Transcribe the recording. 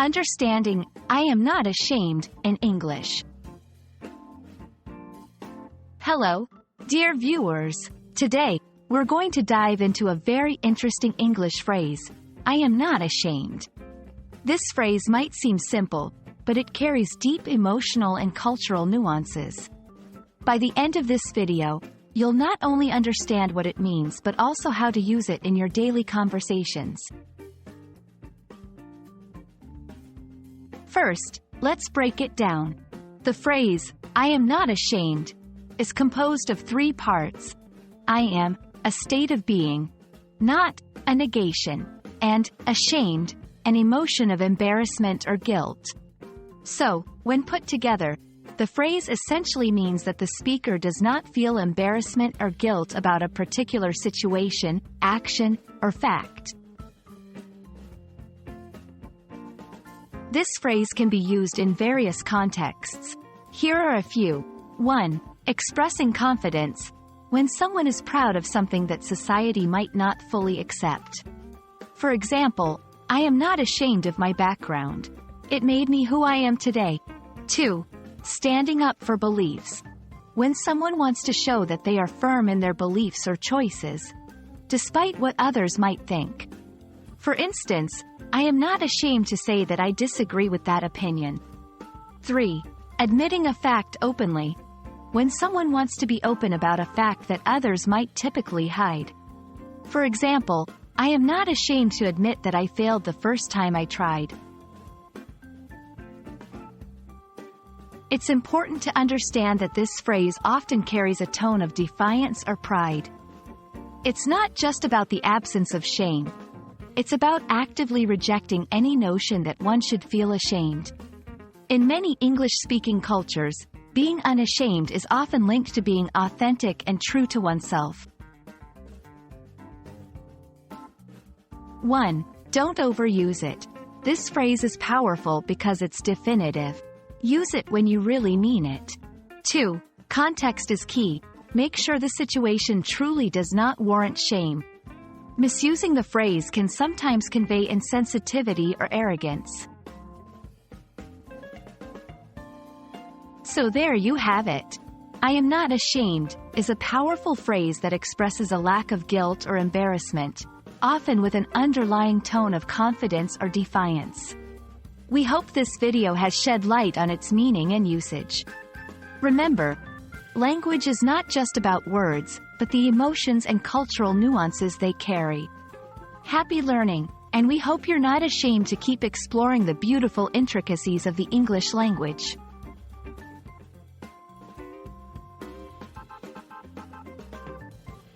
Understanding I am not ashamed in English. Hello, dear viewers. Today, we're going to dive into a very interesting English phrase, I am not ashamed. This phrase might seem simple, but it carries deep emotional and cultural nuances. By the end of this video, you'll not only understand what it means but also how to use it in your daily conversations. First, let's break it down. The phrase, I am not ashamed, is composed of three parts. I am, a state of being, not, a negation, and, ashamed, an emotion of embarrassment or guilt. So, when put together, the phrase essentially means that the speaker does not feel embarrassment or guilt about a particular situation, action, or fact. This phrase can be used in various contexts. Here are a few. 1. Expressing confidence, when someone is proud of something that society might not fully accept. For example, I am not ashamed of my background. It made me who I am today. 2. Standing up for beliefs, when someone wants to show that they are firm in their beliefs or choices, despite what others might think. For instance, I am not ashamed to say that I disagree with that opinion. 3. Admitting a fact openly, when someone wants to be open about a fact that others might typically hide. For example, I am not ashamed to admit that I failed the first time I tried. It's important to understand that this phrase often carries a tone of defiance or pride. It's not just about the absence of shame. It's about actively rejecting any notion that one should feel ashamed. In many English-speaking cultures, being unashamed is often linked to being authentic and true to oneself. 1. Don't overuse it. This phrase is powerful because it's definitive. Use it when you really mean it. 2. Context is key. Make sure the situation truly does not warrant shame. Misusing the phrase can sometimes convey insensitivity or arrogance. So there you have it. I am not ashamed is a powerful phrase that expresses a lack of guilt or embarrassment, often with an underlying tone of confidence or defiance. We hope this video has shed light on its meaning and usage. Remember, language is not just about words, but the emotions and cultural nuances they carry. Happy learning, and we hope you're not ashamed to keep exploring the beautiful intricacies of the English language.